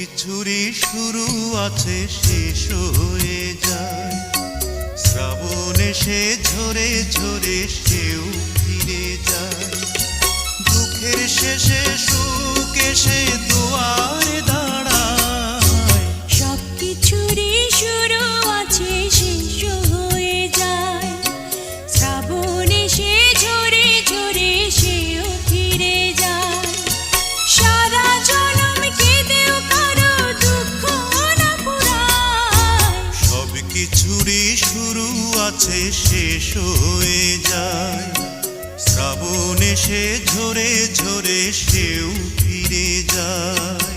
কিছুরই শুরু আছে শেষ হয়ে যায়। শ্রাবণ এসে ঝরে ঝরে সেও ফিরে যায়। দুঃখের শেষে সুখ এসে দুয়ারে দাঁড়ায়। সব কিছুরই শুরু আছে শেষ হয়ে যায়। শ্রাবণ এসে ঝরে ঝরে সেও ফিরে যায়। সারা জনম কেঁদেও কারো দুঃখ না পুরায়। সব কিছুরই শুরু আছে শেষ হয়ে যায়। শ্রাবণ এসে ঝরে ঝরে সেও ফিরে যায়।